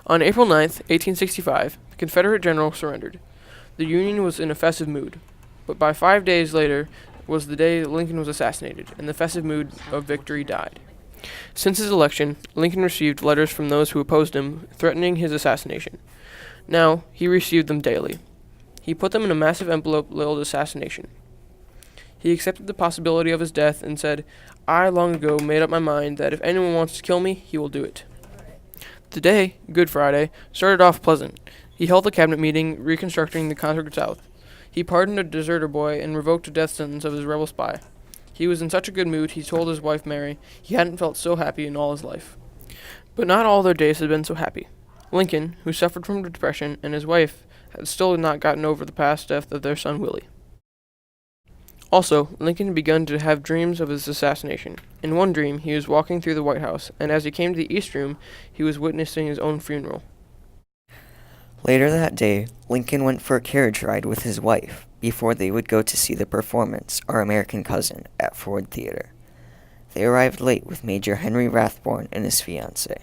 On April 9th, 1865, the Confederate general surrendered. The Union was in a festive mood, but by 5 days later was the day Lincoln was assassinated, and the festive mood of victory died. Since his election, Lincoln received letters from those who opposed him threatening his assassination. Now, he received them daily. He put them in a massive envelope labeled assassination. He accepted the possibility of his death and said, "I long ago made up my mind that if anyone wants to kill me, he will do it." The day, Good Friday, started off pleasant. He held a cabinet meeting reconstructing the Concord South. He pardoned a deserter boy and revoked a death sentence of his rebel spy. He was in such a good mood, he told his wife Mary he hadn't felt so happy in all his life. But not all their days had been so happy. Lincoln, who suffered from depression, and his wife had still not gotten over the past death of their son Willie. Also, Lincoln had begun to have dreams of his assassination. In one dream, he was walking through the White House, and as he came to the East Room, he was witnessing his own funeral. Later that day, Lincoln went for a carriage ride with his wife before they would go to see the performance, Our American Cousin, at Ford Theater. They arrived late with Major Henry Rathbone and his fiancée.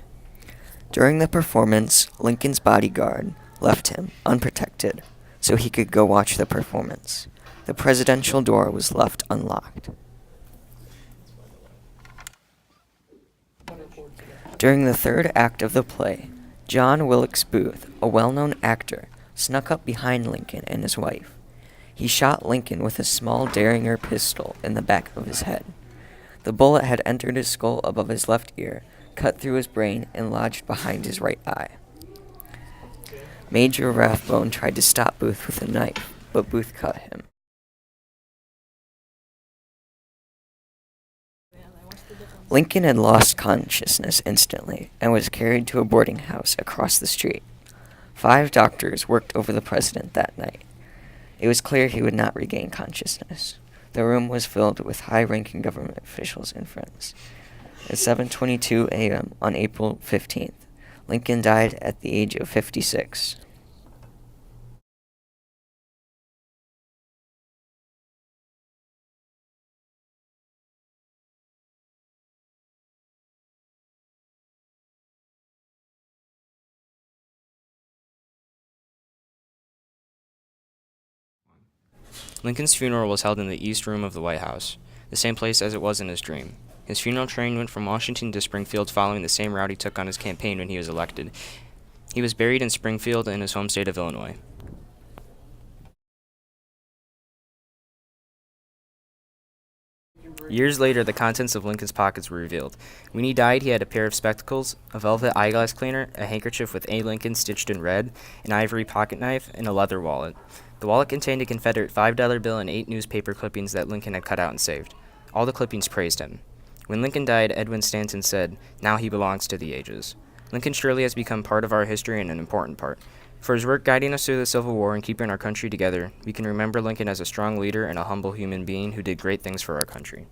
During the performance, Lincoln's bodyguard left him unprotected so he could go watch the performance. The presidential door was left unlocked. During the third act of the play, John Wilkes Booth, a well-known actor, snuck up behind Lincoln and his wife. He shot Lincoln with a small Derringer pistol in the back of his head. The bullet had entered his skull above his left ear, cut through his brain, and lodged behind his right eye. Major Rathbone tried to stop Booth with a knife, but Booth cut him. Lincoln had lost consciousness instantly and was carried to a boarding house across the street. 5 doctors worked over the president that night. It was clear he would not regain consciousness. The room was filled with high-ranking government officials and friends. At 7:22 a.m. on April 15th, Lincoln died at the age of 56. Lincoln's funeral was held in the East Room of the White House, the same place as it was in his dream. His funeral train went from Washington to Springfield following the same route he took on his campaign when he was elected. He was buried in Springfield in his home state of Illinois. Years later, the contents of Lincoln's pockets were revealed. When he died, he had a pair of spectacles, a velvet eyeglass cleaner, a handkerchief with A. Lincoln stitched in red, an ivory pocket knife, and a leather wallet. The wallet contained a Confederate $5 bill and 8 newspaper clippings that Lincoln had cut out and saved. All the clippings praised him. When Lincoln died, Edwin Stanton said, "Now he belongs to the ages." Lincoln surely has become part of our history and an important part. For his work guiding us through the Civil War and keeping our country together, we can remember Lincoln as a strong leader and a humble human being who did great things for our country.